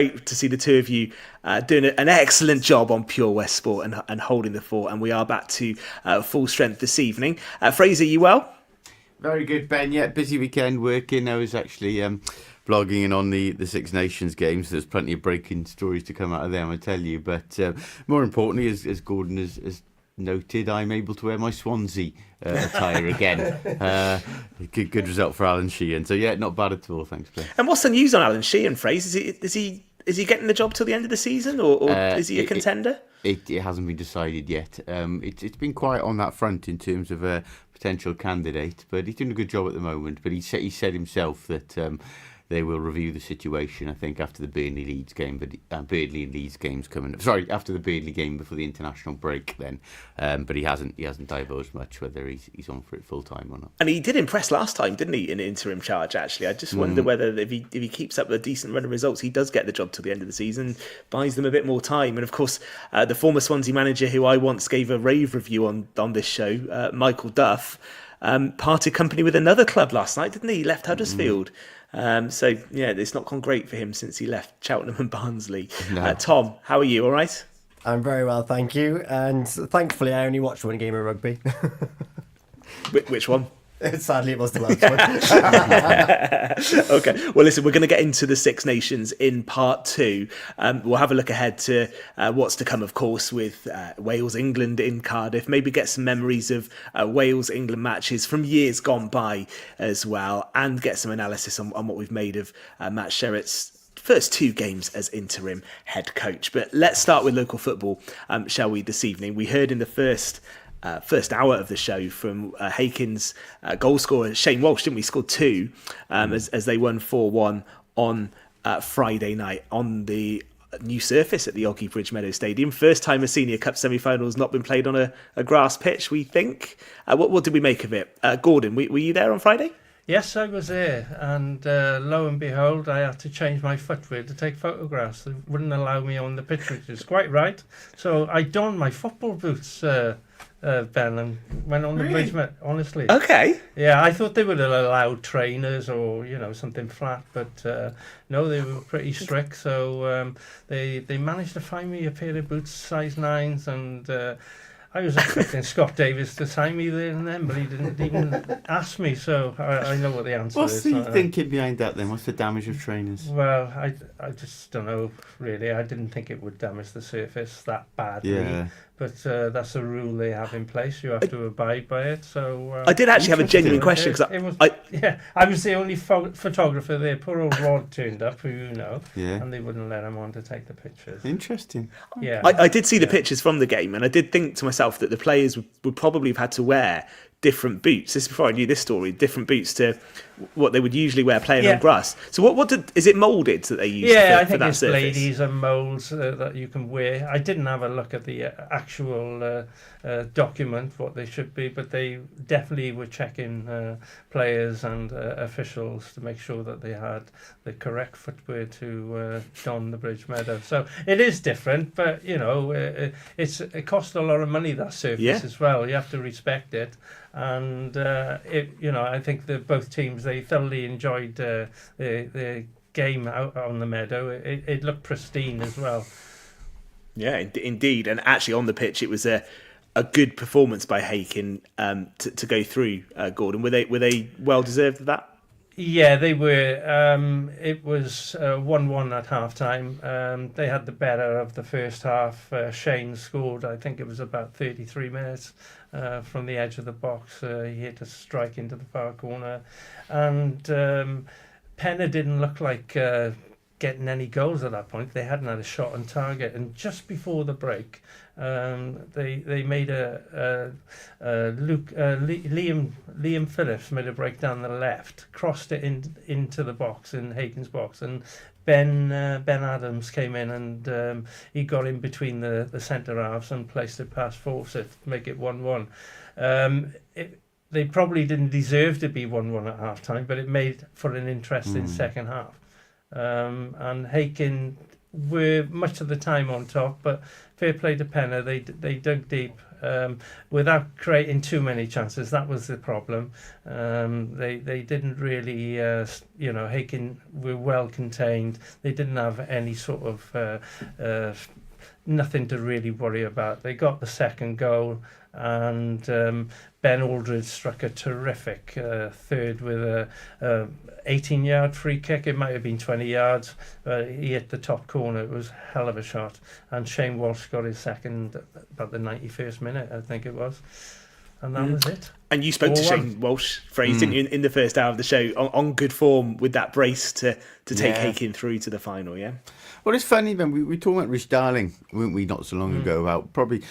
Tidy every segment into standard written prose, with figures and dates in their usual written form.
Great to see the two of you doing an excellent job on Pure West Sport and holding the fort. And we are back to full strength this evening. Fraser, you well? Very good, Ben. Yeah, busy weekend working. I was actually blogging in on the Six Nations games. There's plenty of breaking stories to come out of them, I tell you. But more importantly, as Gordon has noted, I'm able to wear my Swansea attire again. Good result for Alan Sheehan. So yeah, not bad at all. Thanks, Ben. And what's the news on Alan Sheehan, Fraser? Is he getting the job till the end of the season, or is he a contender? It hasn't been decided yet. It's been quiet on that front in terms of a potential candidate, but he's doing a good job at the moment. But he said himself that they will review the situation, I think, after the Burnley Leeds game. But Burnley and Leeds games coming. Sorry, after the Burnley game before the international break. Then, but he hasn't divulged much whether he's on for it full time or not. And he did impress last time, didn't he, in interim charge? Actually, I just wonder whether if he keeps up a decent run of results, he does get the job till the end of the season, buys them a bit more time. And of course, the former Swansea manager, who I once gave a rave review on this show, Michael Duff, parted company with another club last night, didn't he? He left Huddersfield. So yeah, it's not gone great for him since he left Cheltenham and Barnsley. No. Tom, how are you? All right? I'm very well, thank you. And thankfully, I only watched one game of rugby. Which one? Sadly, it was the last one. Okay. Well, listen, we're going to get into the Six Nations in part 2. We'll have a look ahead to what's to come, of course, with Wales-England in Cardiff. Maybe get some memories of Wales-England matches from years gone by as well, and get some analysis on what we've made of Matt Sherritt's first 2 games as interim head coach. But let's start with local football, shall we, this evening? We heard in the first hour of the show from Hakin's goal scorer Shane Walsh, didn't we? Scored 2 as they won 4-1 on Friday night on the new surface at the Oggy Bridge Meadow Stadium. First time a Senior Cup semi-final has not been played on a grass pitch, we think. What did we make of it? Gordon, were you there on Friday? Yes, I was there, and lo and behold, I had to change my footwear to take photographs. They wouldn't allow me on the pitch, which is quite right. So I donned my football boots, Ben, and went on the bridge, honestly. Okay. Yeah, I thought they would have allowed trainers or, something flat, but no, they were pretty strict. So they managed to find me a pair of boots, size 9s, and I was expecting Scott Davis to sign me there and then, but he didn't even ask me, so I know what the answer What's is. the thinking behind that then? What's the damage of trainers? Well, I just don't know, really. I didn't think it would damage the surface that badly. Yeah. But that's a rule they have in place. You have to abide by it. So I did actually have a genuine question. I was the only photographer there. Poor old Rod turned up, who you know, and they wouldn't let him on to take the pictures. Interesting. Yeah, I did see the pictures from the game, and I did think to myself that the players would probably have had to wear different boots. This is before I knew this story. Different boots to what they would usually wear playing on grass. So is it moulded that they use? I for think that it's surface? bladies and moulds that you can wear. I didn't have a look at the actual document, what they should be, but they definitely were checking players and officials to make sure that they had the correct footwear to don the Bridge Meadow. So it is different, but it costs a lot of money, that surface as well. You have to respect it. And I think that both teams, they thoroughly enjoyed the game out on the meadow. It looked pristine as well. Yeah, indeed. And actually on the pitch, it was a good performance by Hakin to go through. Gordon, were they well deserved of that? Yeah, they were. It was 1-1 at half-time. They had the better of the first half. Shane scored, I think it was about 33 minutes from the edge of the box. He hit a strike into the far corner. And Pennar didn't look like getting any goals at that point. They hadn't had a shot on target. And just before the break, they made Liam Phillips made a break down the left, crossed it into the box, in Hakin's box, and Ben Adams came in and he got in between the centre halves and placed it past Fawcett to make it 1-1. They probably didn't deserve to be 1-1 at half time, but it made for an interesting second half. And Hakin were much of the time on top, but fair play to Pennar. They dug deep without creating too many chances. That was the problem. They didn't really, Hakin were well contained. They didn't have any sort of nothing to really worry about. They got the second goal, and Ben Aldridge struck a terrific third with a 18-yard free kick. It might have been 20 yards. He hit the top corner. It was a hell of a shot. And Shane Walsh got his second about the 91st minute, I think it was. And that was it. And you spoke to Shane Walsh, Fraser, didn't you, in the first hour of the show, on good form with that brace to take Hakin through to the final, yeah? Well, it's funny, man. We talked about Rich Darling, weren't we, not so long ago, about probably...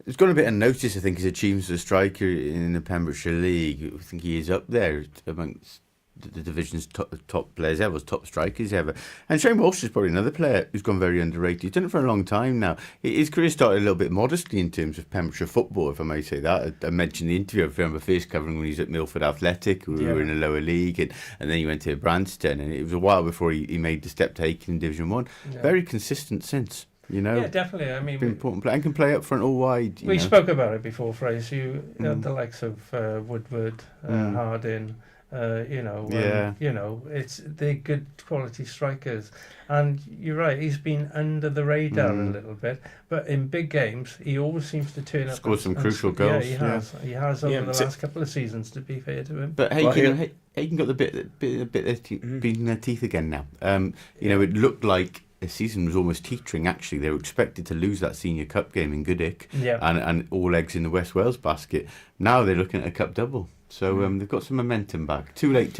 It's got a bit of notice, I think, his achievements as a striker in the Pembrokeshire League. I think he is up there amongst the division's top players ever, top strikers ever. And Shane Walsh is probably another player who's gone very underrated. He's done it for a long time now. His career started a little bit modestly in terms of Pembrokeshire football, if I may say that. I mentioned the interview, I remember first covering when he was at Milford Athletic, who were in a lower league, and then he went to Herbrandston, and it was a while before he made the step to Hakin in Division 1. Yeah. Very consistent since. Yeah, definitely. I mean, important player and can play up front or wide. We spoke about it before, Fraser. You had the likes of Woodward, Hardin. They're good quality strikers, and you're right. He's been under the radar a little bit, but in big games, he always seems to turn up. Scored some crucial goals. Yeah, he has over the last couple of seasons. To be fair to him, but Hakin got the bit beating their teeth again now. It looked like the season was almost teetering. Actually, they were expected to lose that Senior Cup game in Goodwick, and all eggs in the West Wales basket. Now they're looking at a cup double, so they've got some momentum back. Too late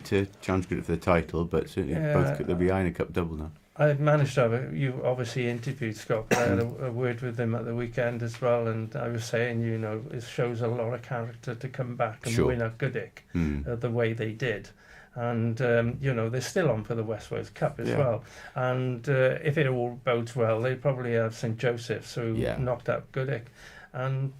to challenge Goodwick for the title, but certainly both they'll be eyeing a cup double now. I managed to have you obviously interviewed Scott. I had a word with him at the weekend as well, and I was saying, it shows a lot of character to come back and win at Goodwick the way they did. And they're still on for the West Wales Cup as well. And if it all bodes well, they probably have St Joseph's, who knocked out Goodwick, and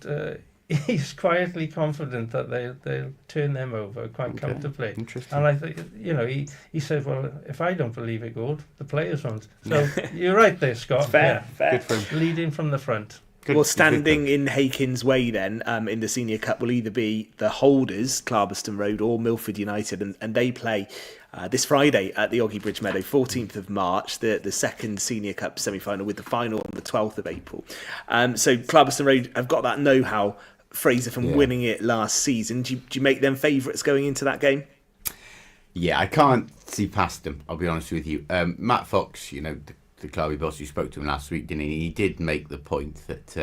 he's quietly confident that they'll turn them over quite comfortably. Interesting. And I think he said, well, if I don't believe it, good, the players won't. So you're right there, Scott. Fair. Good for him. Leading from the front. Standing in Hakin's way then in the Senior Cup will either be the holders, Clarbeston Road, or Milford United, and they play this Friday at the Oggy Bridge Meadow, 14th of March, the second Senior Cup semi-final, with the final on the 12th of April. So Clarbeston Road have got that know-how, Fraser, from winning it last season. Do you make them favourites going into that game? Yeah, I can't see past them, I'll be honest with you. Matt Fox, the Clarby boss, who spoke to him last week, didn't he? He did make the point that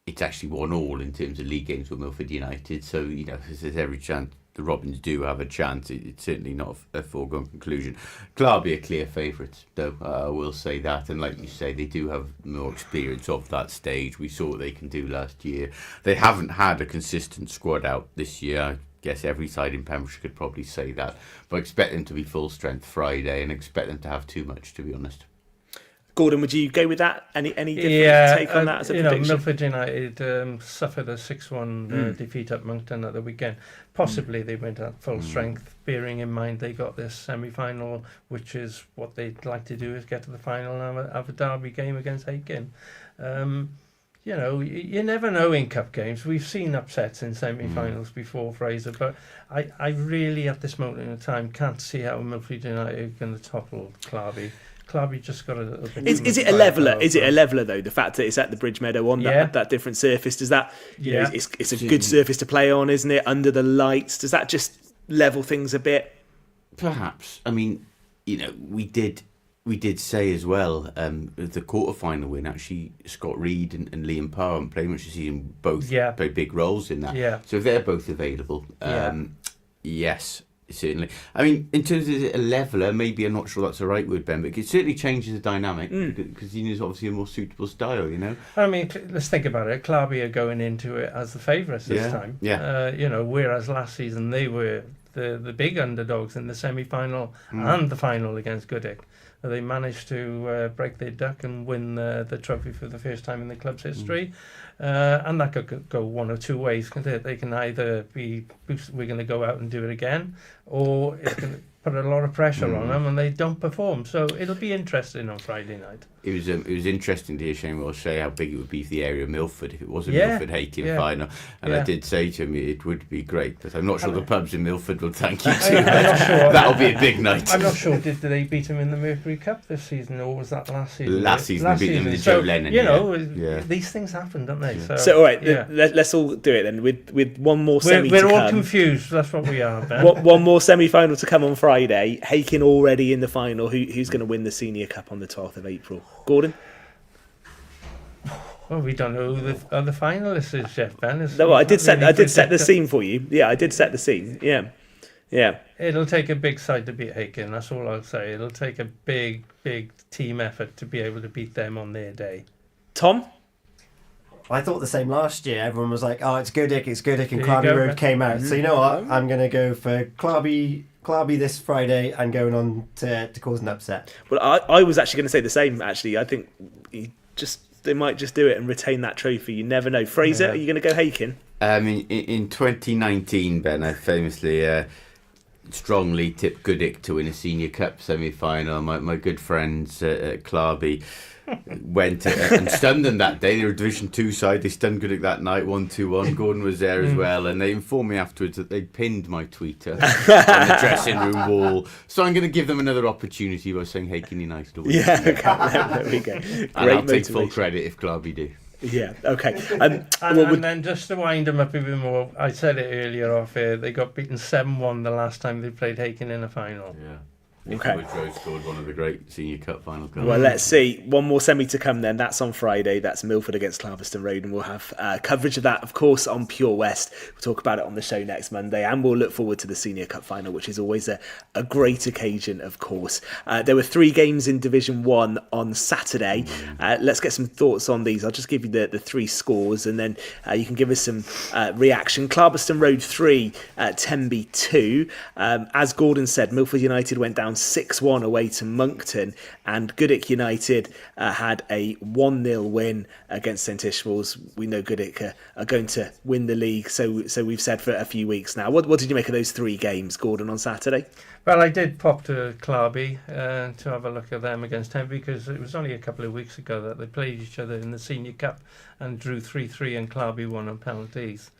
it's actually 1-1 in terms of league games with Milford United. So, there's every chance the Robins do have a chance. It's certainly not a foregone conclusion. Clarby are clear favourites, though, I will say that. And like you say, they do have more experience of that stage. We saw what they can do last year. They haven't had a consistent squad out this year. I guess every side in Pembrokeshire could probably say that. But I expect them to be full strength Friday, and expect them to have too much, to be honest. Gordon, would you go with that? Any different take on that as a prediction? Milford United suffered a 6-1 defeat at Moncton at the weekend. Possibly they went at full strength, bearing in mind they got this semi-final, which is what they'd like to do, is get to the final and have a derby game against Hakin. You never know in cup games. We've seen upsets in semi-finals before, Fraser, but I really, at this moment in time, can't see how Milford United can topple Clarby. Clarby just got a little bit. Is it a leveller? Is it a leveller though? The fact that it's at the Bridge Meadow on that different surface, does that? It's a good surface to play on, isn't it? Under the lights, does that just level things a bit? Perhaps. I mean, we did say as well the quarter-final win. Actually, Scott Reed and Liam Parr and playing much this season both play big roles in that. Yeah. So if they're both available, yes. Certainly. I mean, in terms of a leveller, maybe I'm not sure that's the right word, Ben, but it certainly changes the dynamic because it's obviously a more suitable style, I mean, let's think about it. Clarby are going into it as the favourites this time. Yeah. Whereas last season they were the big underdogs in the semi-final and the final against Goodwick. They managed to break their duck and win the trophy for the first time in the club's history. And that could go one or two ways. They can either be, we're going to go out and do it again, or put a lot of pressure on them and they don't perform. So it'll be interesting on Friday night. It was interesting to hear Shane Welsh say how big it would be for the area of Milford if it was a Milford Hakin final. And I did say to him it would be great, but I'm not sure the pubs in Milford will thank you too much. That'll be a big night. I'm not sure, did they beat him in the Mercury Cup this season, or was that last season? Last season they beat them in the Joe Lennon. You know, these things happen, don't they? So all right, let's all do it then with one more semi to come. We're all confused, that's what we are, Ben. One more semi-final to come on Friday. Hakin already in the final. Who's going to win the Senior Cup on the 12th of April? Gordon? Well, we don't know who the other finalists is, Jeff, Ben. No, I did set the scene for you. Yeah, I did set the scene. Yeah. It'll take a big side to beat Hakin, that's all I'll say. It'll take a big team effort to be able to beat them on their day. Tom? I thought the same last year. Everyone was like, "Oh, it's Goodwick," and There Clarby Road came out. So you know what? I'm going to go for Clarby this Friday and going on to cause an upset. Well, I was actually going to say the same. Actually, I think they might just do it and retain that trophy. You never know. Fraser, are you going to go Hakin? In 2019, Ben, I famously strongly tipped Goodwick to win a Senior Cup semi-final. My good friends at Clarby went and stunned them that day. They were a Division 2 side. They stunned Goodwick that night, 1-2-1. Gordon was there as well, and they informed me afterwards that they'd pinned my tweet on the dressing room wall. So I'm going to give them another opportunity by saying Hakin United will win. Yeah, there we go. Great and I'll take motivation. full credit if Clarby do. Yeah, okay. And then just to wind them up even more, I said it earlier off here, they got beaten 7-1 the last time they played Hakin in a final. Yeah. Okay. Woodrow scored one of the great Senior Cup final goals. Well, let's see. One more semi to come then. That's on Friday. That's Milford against Clarbeston Road. And we'll have coverage of that, of course, on Pure West. We'll talk about it on the show next Monday. And we'll look forward to the Senior Cup final, which is always a great occasion, of course. There were 3 games in Division 1 on Saturday. Let's get some thoughts on these. I'll just give you the 3 scores and then you can give us some reaction. Clarbeston Road 3, Tenby 2. As Gordon said, Milford United went down 6-1 away to Moncton, and Goodwick United had a 1-0 win against St Ishmael's. We know Goodwick are going to win the league, so we've said for a few weeks now. What did you make of those 3 games, Gordon, on Saturday? Well, I did pop to Clarby to have a look at them against Tenby, because it was only a couple of weeks ago that they played each other in the Senior Cup and drew 3-3, and Clarby won on penalties.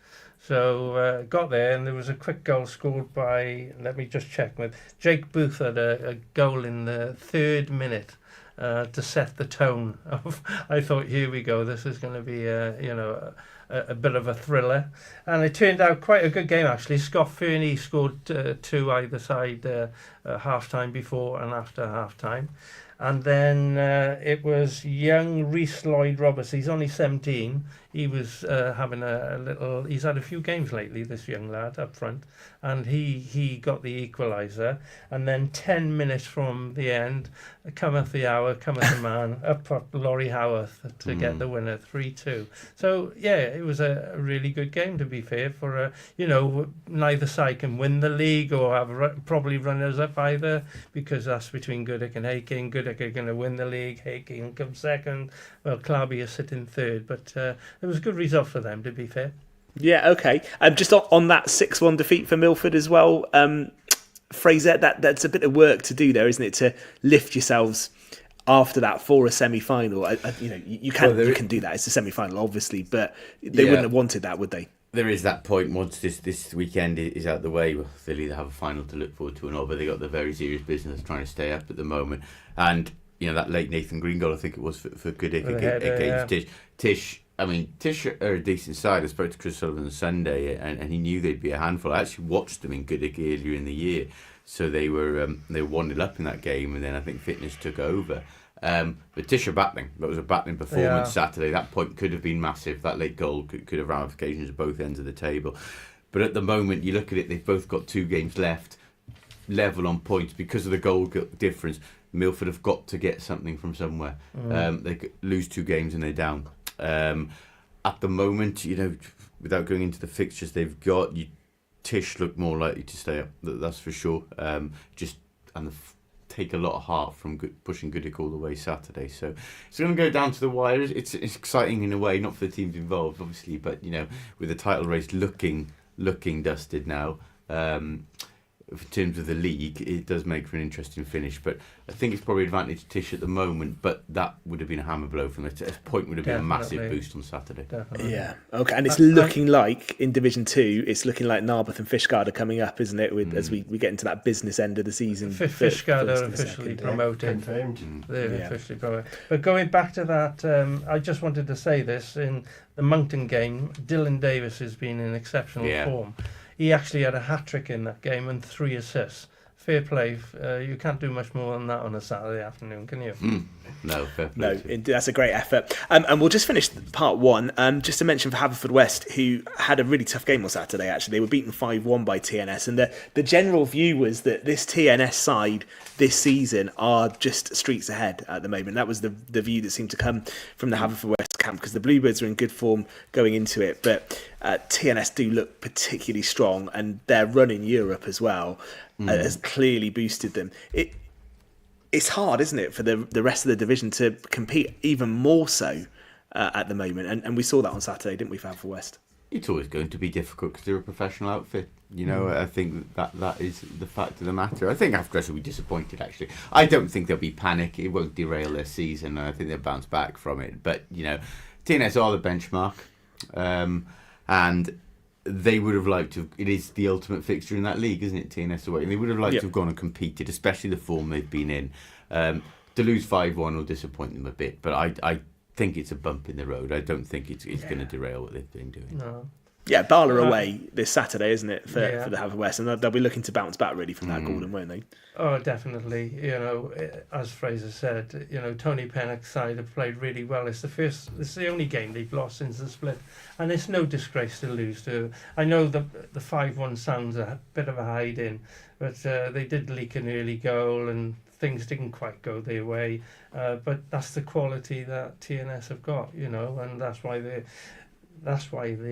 So got there, and there was a quick goal scored by, let me just check, with Jake Booth had a goal in the 3rd minute to set the tone of, I thought, here we go, this is going to be a bit of a thriller, and it turned out quite a good game actually. Scott Fernie scored 2 either side half time before and after half time. And then it was young Rhys Lloyd Roberts. He's only 17. He was having a little... He's had a few games lately, this young lad up front. And he got the equaliser. And then 10 minutes from the end, cometh the hour, cometh the man, up popped Laurie Howarth to get the winner, 3-2. So, yeah, it was a really good game, to be fair, for, neither side can win the league or have probably runners-up either, because that's between Goodwick and Hakin. Goodwick are going to win the league, Hakin come second. Well, Clarby is sitting 3rd, but it was a good result for them, to be fair. Yeah, okay. Just on that 6-1 defeat for Milford as well, Fraser, that's a bit of work to do there, isn't it, to lift yourselves after that for a semi-final? You can do that. It's a semi-final, obviously, but they wouldn't have wanted that, would they? There is that point once this weekend is out the way. Well, they'll either have a final to look forward to or not, but they got the very serious business of trying to stay up at the moment. And that late Nathan Green goal, I think it was for Goodwick against Tish. Tish are a decent side. I spoke to Chris Sullivan on Sunday, and he knew they'd be a handful. I actually watched them in Goodwick earlier in the year, so they were 1-0 up in that game, and then I think fitness took over. But Tish are battling. That was a battling performance Saturday. That point could have been massive. That late goal could have ramifications at both ends of the table. But at the moment, you look at it, they've both got 2 games left, level on points because of the goal difference. Milford have got to get something from somewhere. They could lose 2 games and they're down. At the moment, without going into the fixtures they've got, Tish look more likely to stay up. That's for sure. Take a lot of heart from pushing Goodwick all the way Saturday. So it's going to go down to the wire. It's exciting in a way, not for the teams involved, obviously, but with the title race looking dusted now. in terms of the league, it does make for an interesting finish. But I think it's probably advantage Tish at the moment, but that would have been a hammer blow from it. A point would have been a massive boost on Saturday. Definitely. Yeah. Okay. And it's looking like in Division 2, it's looking like Narberth and Fishguard are coming up, isn't it? As we get into that business end of the season. Fishguard first are and officially second. promoted. Confirmed. They're officially promoted. But going back to that, I just wanted to say this. In the Moncton game, Dylan Davis has been in exceptional form. He actually had a hat-trick in that game and 3 assists. Fair play. You can't do much more than that on a Saturday afternoon, can you? No, fair play. No, that's a great effort. And we'll just finish part 1. Just to mention for Haverfordwest, who had a really tough game on Saturday, actually. They were beaten 5-1 by TNS. And the general view was that this TNS side this season are just streets ahead at the moment. That was the view that seemed to come from the Haverfordwest camp, because the Bluebirds are in good form going into it. But TNS do look particularly strong, and their run in Europe as well has clearly boosted them. It's hard, isn't it, for the rest of the division to compete even more so at the moment. And we saw that on Saturday, didn't we, for Haverfordwest? It's always going to be difficult because they're a professional outfit. You know, I think that is the fact of the matter. I think Haverfordwest will be disappointed, actually. I don't think there'll be panic. It won't derail their season. I think they'll bounce back from it. But, you know, TNS are the benchmark. And they would have liked to. It is the ultimate fixture in that league, isn't it? TNS away, and they would have liked to have gone and competed, especially the form they've been in. To lose 5-1 will disappoint them a bit, but I think it's a bump in the road. I don't think it's going to derail what they've been doing. No. Yeah, Bala away this Saturday, isn't it, for the Haverfordwest, and they'll be looking to bounce back really from that Gordon, won't they? Oh, definitely. You know, as Fraser said, you know, Tony Pennock's side have played really well. It's the only game they've lost since the split, and it's no disgrace to lose to. I know the 5-1 sounds a bit of a hide-in, but they did leak an early goal, and things didn't quite go their way. But that's the quality that TNS have got, you know, and that's why they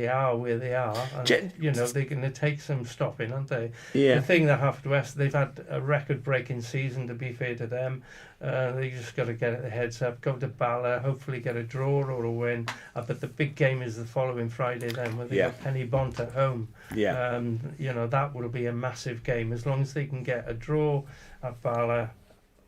are where they are. And, you know, they're going to take some stopping, aren't they? Yeah. The thing that Haverfordwest, they've had a record-breaking season, to be fair to them. They just got to get their heads up, go to Bala, hopefully get a draw or a win. But the big game is the following Friday then, where they got Penny Bont at home. Yeah. You know, that will be a massive game. As long as they can get a draw at Bala,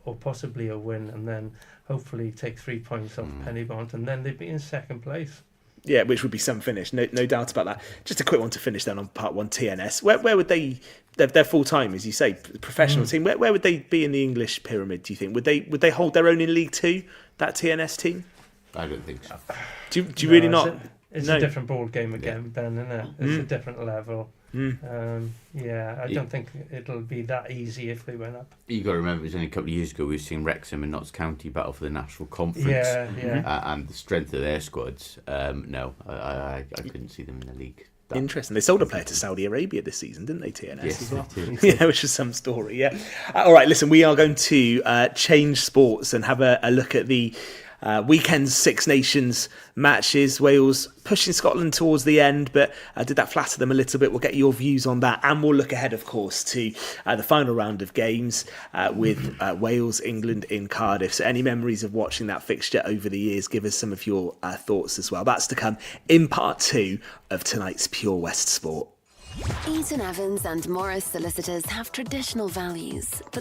or possibly a win, and then hopefully take 3 points off Penny Bont, and then they'd be in second place. Yeah, which would be some finish, no doubt about that. Just a quick one to finish then on part 1, TNS. Where would they? They're full time, as you say, professional team. Where would they be in the English pyramid? Do you think would they hold their own in League 2? That TNS team? I don't think so. Do you really not? It's a different ball game again, Ben, isn't it? It's a different level. I don't think it'll be that easy if they went up. You got to remember, it was only a couple of years ago we were seeing Wrexham and Notts County battle for the National Conference. And the strength of their squads. No, I couldn't see them in the league. Interesting. They sold a player to Saudi Arabia this season, didn't they, TNS Yes, as well? they did. Yeah, which is some story, yeah. All right, listen, we are going to change sports and have a look at the weekend's Six Nations matches. Wales pushing Scotland towards the end, but did that flatter them a little bit? We'll get your views on that, and we'll look ahead, of course, to the final round of games with Wales, England in Cardiff. So any memories of watching that fixture over the years, give us some of your thoughts as well. That's to come in part 2 of tonight's Pure West Sport. Eaton-Evans and Morris Solicitors have traditional values, but